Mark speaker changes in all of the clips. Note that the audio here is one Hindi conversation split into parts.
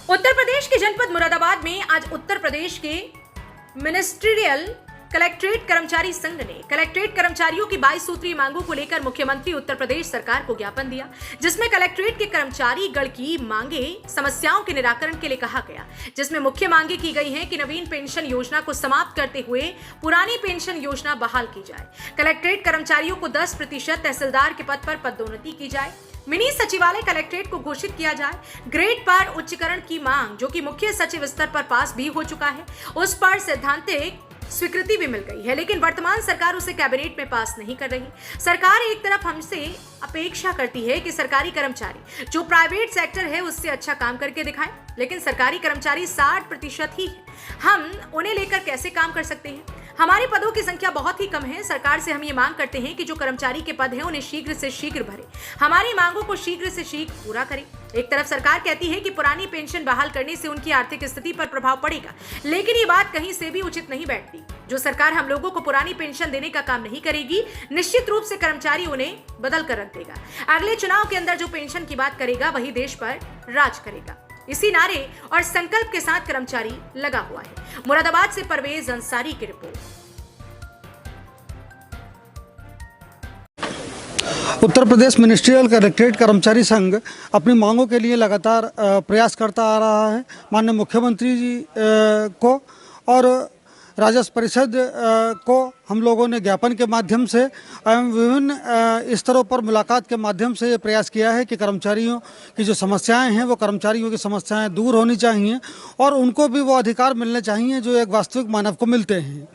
Speaker 1: उत्तर प्रदेश के जनपद मुरादाबाद में आज उत्तर प्रदेश के मिनिस्ट्रियल कलेक्ट्रेट कर्मचारी संघ ने कलेक्ट्रेट कर्मचारियों की 22 सूत्रीय मांगों को लेकर मुख्यमंत्री उत्तर प्रदेश सरकार को ज्ञापन दिया, जिसमें कलेक्ट्रेट के कर्मचारी गण की मांगे समस्याओं के निराकरण के लिए कहा गया। जिसमें मुख्य मांगे की गई हैं कि नवीन पेंशन योजना को समाप्त करते हुए पुरानी पेंशन योजना बहाल की जाए, कलेक्ट्रेट कर्मचारियों को 10% तहसीलदार के पद पर पदोन्नति की जाए, मिनी सचिवालय कलेक्ट्रेट को घोषित किया जाए, ग्रेड पर उच्चीकरण की मांग जो कि मुख्य सचिव स्तर पर पास भी हो चुका है, उस पर सैद्धांतिक स्वीकृति भी मिल गई है, लेकिन वर्तमान सरकार उसे कैबिनेट में पास नहीं कर रही। सरकार एक तरफ हमसे अपेक्षा करती है कि सरकारी कर्मचारी जो प्राइवेट सेक्टर है उससे अच्छा काम करके दिखाएं, लेकिन सरकारी कर्मचारी 60% ही है। हम उन्हें लेकर कैसे काम कर सकते हैं? हमारे पदों की संख्या बहुत ही कम है। सरकार से हम ये मांग करते हैं कि जो कर्मचारी के पद हैं उन्हें शीघ्र से शीघ्र भरे, हमारी मांगों को शीघ्र से शीघ्र पूरा करें। एक तरफ सरकार कहती है कि पुरानी पेंशन बहाल करने से उनकी आर्थिक स्थिति पर प्रभाव पड़ेगा, लेकिन ये बात कहीं से भी उचित नहीं बैठती। जो सरकार हम लोगों को पुरानी पेंशन देने का काम नहीं करेगी, निश्चित रूप से कर्मचारी उन्हें बदल कर रख देगा। अगले चुनाव के अंदर जो पेंशन की बात करेगा वही देश पर राज करेगा। इसी नारे और संकल्प के साथ कर्मचारी लगा हुआ है। मुरादाबाद से परवेज अंसारी की report.
Speaker 2: Uttar Pradesh ministerial collectorate कर्मचारी संघ अपनी मांगों के लिए लगातार प्रयास करता आ रहा है। माननीय मुख्यमंत्री जी को और राजस्व परिषद को हम लोगों ने ज्ञापन के माध्यम से एवं विभिन्न स्तरों पर मुलाकात के माध्यम से ये प्रयास किया है कि कर्मचारियों की जो समस्याएं हैं वो कर्मचारियों की समस्याएं दूर होनी चाहिए और उनको भी वो अधिकार मिलने चाहिए जो एक वास्तविक मानव को मिलते हैं।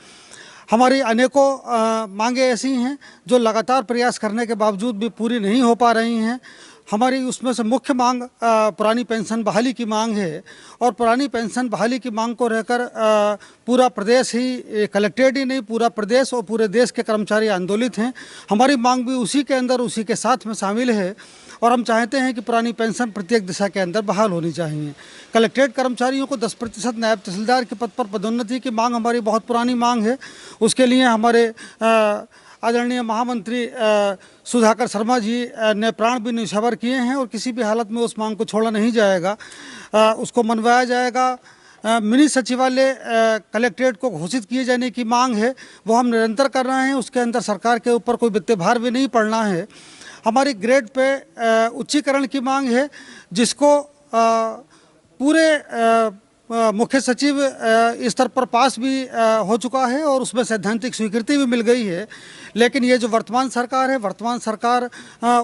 Speaker 2: हमारी अनेकों मांगे ऐसी हैं जो लगातार प्रयास करने के बावजूद भी पूरी नहीं हो पा रही हैं। हमारी उसमें से मुख्य मांग पुरानी पेंशन बहाली की मांग है और पुरानी पेंशन बहाली की मांग को रहकर पूरा प्रदेश ही, कलेक्ट्रेट ही नहीं पूरा प्रदेश और पूरे देश के कर्मचारी आंदोलित हैं। हमारी मांग भी उसी के अंदर, उसी के साथ में शामिल है और हम चाहते हैं कि पुरानी पेंशन प्रत्येक दिशा के अंदर बहाल होनी चाहिए। कलेक्ट्रेट कर्मचारियों को 10% नायब तहसीलदार के पद पर पदोन्नति की मांग हमारी बहुत पुरानी मांग है। उसके लिए हमारे आदरणीय महामंत्री सुधाकर शर्मा जी ने प्राण भी न्यौछावर किए हैं और किसी भी हालत में उस मांग को छोड़ा नहीं जाएगा, उसको मनवाया जाएगा। मिनी सचिवालय कलेक्ट्रेट को घोषित किए जाने की मांग है, वो हम निरंतर कर रहे हैं। उसके अंदर सरकार के ऊपर कोई वित्तीय भार भी नहीं पड़ना है। हमारी ग्रेड पे उच्चीकरण की मांग है, जिसको पूरे मुख्य सचिव स्तर पर पास भी हो चुका है और उसमें सैद्धांतिक स्वीकृति भी मिल गई है, लेकिन ये जो वर्तमान सरकार है, वर्तमान सरकार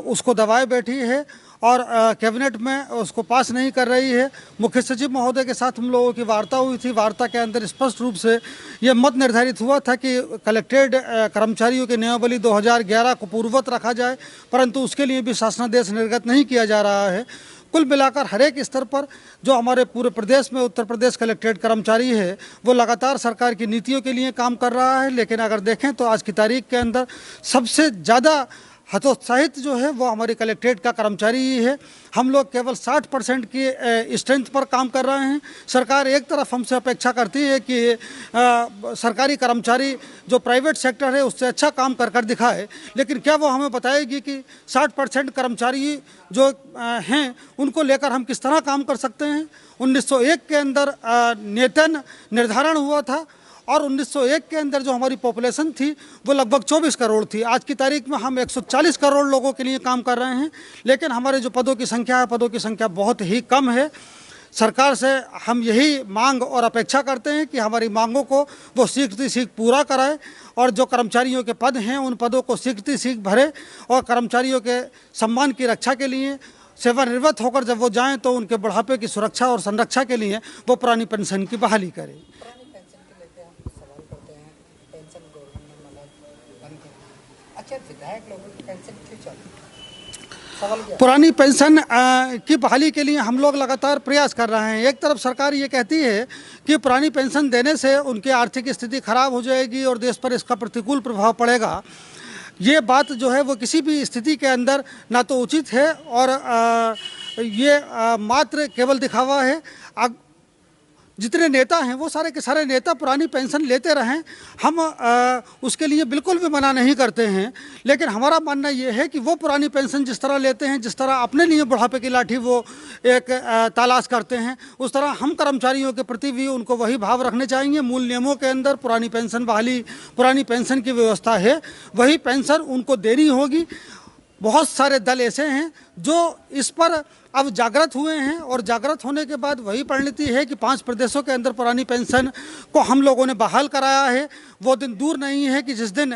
Speaker 2: उसको दबाए बैठी है और कैबिनेट में उसको पास नहीं कर रही है। मुख्य सचिव महोदय के साथ हम लोगों की वार्ता हुई थी। वार्ता के अंदर स्पष्ट रूप से ये मत निर्धारित हुआ था कि कलेक्ट्रेट कर्मचारियों के नियमावली 2011 को पूर्ववत रखा जाए, परंतु उसके लिए भी शासनादेश निर्गत नहीं किया जा रहा है। कुल मिलाकर हर एक स्तर पर जो हमारे पूरे प्रदेश में उत्तर प्रदेश कलेक्ट्रेट कर्मचारी है वो लगातार सरकार की नीतियों के लिए काम कर रहा है, लेकिन अगर देखें तो आज की तारीख के अंदर सबसे ज़्यादा हतोत्साहित जो है वो हमारी कलेक्ट्रेट का कर्मचारी ही है। हम लोग केवल 60% की स्ट्रेंथ पर काम कर रहे हैं। सरकार एक तरफ हमसे अपेक्षा करती है कि सरकारी कर्मचारी जो प्राइवेट सेक्टर है उससे अच्छा काम कर दिखाए, लेकिन क्या वो हमें बताएगी कि 60% कर्मचारी जो हैं उनको लेकर हम किस तरह काम कर सकते हैं। 1901 के अंदर वेतन निर्धारण हुआ था और 1901 के अंदर जो हमारी पॉपुलेशन थी वो लगभग 24 करोड़ थी। आज की तारीख में हम 140 करोड़ लोगों के लिए काम कर रहे हैं, लेकिन हमारे जो पदों की संख्या है, पदों की संख्या बहुत ही कम है। सरकार से हम यही मांग और अपेक्षा करते हैं कि हमारी मांगों को वो शीघ्र पूरा कराए और जो कर्मचारियों के पद हैं उन पदों को शीघ्र भरे और कर्मचारियों के सम्मान की रक्षा के लिए सेवानिवृत्त होकर जब वो जाएं तो उनके बुढ़ापे की सुरक्षा और संरक्षा के लिए वो पुरानी पेंशन की बहाली करें। पुरानी पेंशन की बहाली के लिए हम लोग लगातार प्रयास कर रहे हैं। एक तरफ सरकार ये कहती है कि पुरानी पेंशन देने से उनकी आर्थिक स्थिति खराब हो जाएगी और देश पर इसका प्रतिकूल प्रभाव पड़ेगा। ये बात जो है वो किसी भी स्थिति के अंदर ना तो उचित है और ये मात्र केवल दिखावा है। जितने नेता हैं वो सारे के सारे नेता पुरानी पेंशन लेते रहें, हम उसके लिए बिल्कुल भी मना नहीं करते हैं। लेकिन हमारा मानना ये है कि वो पुरानी पेंशन जिस तरह लेते हैं, जिस तरह अपने लिए बुढ़ापे की लाठी वो एक तलाश करते हैं, उस तरह हम कर्मचारियों के प्रति भी उनको वही भाव रखने चाहिए। मूल नियमों के अंदर पुरानी पेंशन बहाली, पुरानी पेंशन की व्यवस्था है, वही पेंशन उनको देनी होगी। बहुत सारे दल ऐसे हैं जो इस पर अब जागृत हुए हैं और जागृत होने के बाद वही परिणति है कि 5 प्रदेशों के अंदर पुरानी पेंशन को हम लोगों ने बहाल कराया है। वो दिन दूर नहीं है कि जिस दिन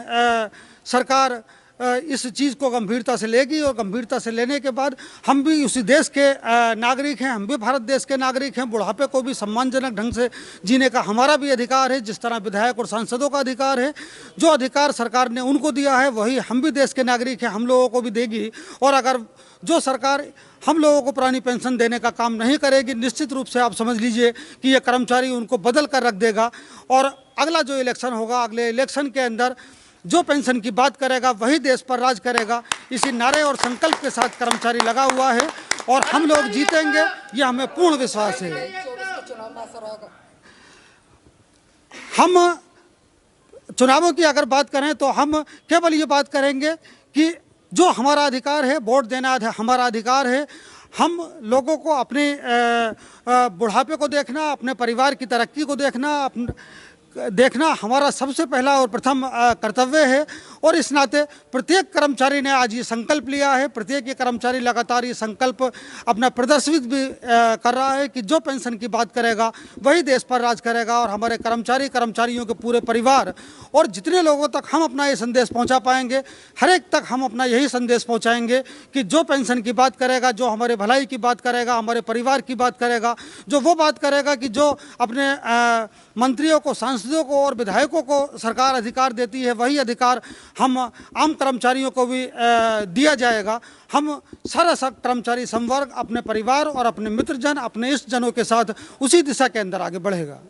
Speaker 2: सरकार इस चीज़ को गंभीरता से लेगी और गंभीरता से लेने के बाद हम भी उसी देश के नागरिक हैं, हम भी भारत देश के नागरिक हैं। बुढ़ापे को भी सम्मानजनक ढंग से जीने का हमारा भी अधिकार है, जिस तरह विधायक और सांसदों का अधिकार है। जो अधिकार सरकार ने उनको दिया है वही हम भी देश के नागरिक हैं, हम लोगों को भी देगी। और अगर जो सरकार हम लोगों को पुरानी पेंशन देने का काम नहीं करेगी, निश्चित रूप से आप समझ लीजिए कि ये कर्मचारी उनको बदल कर रख देगा। और अगला जो इलेक्शन होगा, अगले इलेक्शन के अंदर जो पेंशन की बात करेगा वही देश पर राज करेगा। इसी नारे और संकल्प के साथ कर्मचारी लगा हुआ है और हम लोग जीतेंगे, ये हमें पूर्ण विश्वास है। हम चुनावों की अगर बात करें तो हम केवल ये बात करेंगे कि जो हमारा अधिकार है, वोट देना हमारा अधिकार है। हम लोगों को अपने बुढ़ापे को देखना, अपने परिवार की तरक्की को देखना हमारा सबसे पहला और प्रथम कर्तव्य है। और इस नाते प्रत्येक कर्मचारी ने आज ये संकल्प लिया है, प्रत्येक ये कर्मचारी लगातार ये संकल्प अपना प्रदर्शित भी कर रहा है कि जो पेंशन की बात करेगा वही देश पर राज करेगा। और हमारे कर्मचारियों के पूरे परिवार और जितने लोगों तक हम अपना ये संदेश पहुंचा पाएंगे, हर एक तक हम अपना यही संदेश पहुंचाएंगे कि जो पेंशन की बात करेगा, जो हमारे भलाई की बात करेगा, हमारे परिवार की बात करेगा, जो वो बात करेगा कि जो अपने मंत्रियों को, सांसदों को और विधायकों को सरकार अधिकार देती है, वही अधिकार हम आम कर्मचारियों को भी दिया जाएगा। हम सारा कर्मचारी संवर्ग अपने परिवार और अपने मित्रजन, अपने इष्टजनों के साथ उसी दिशा के अंदर आगे बढ़ेगा।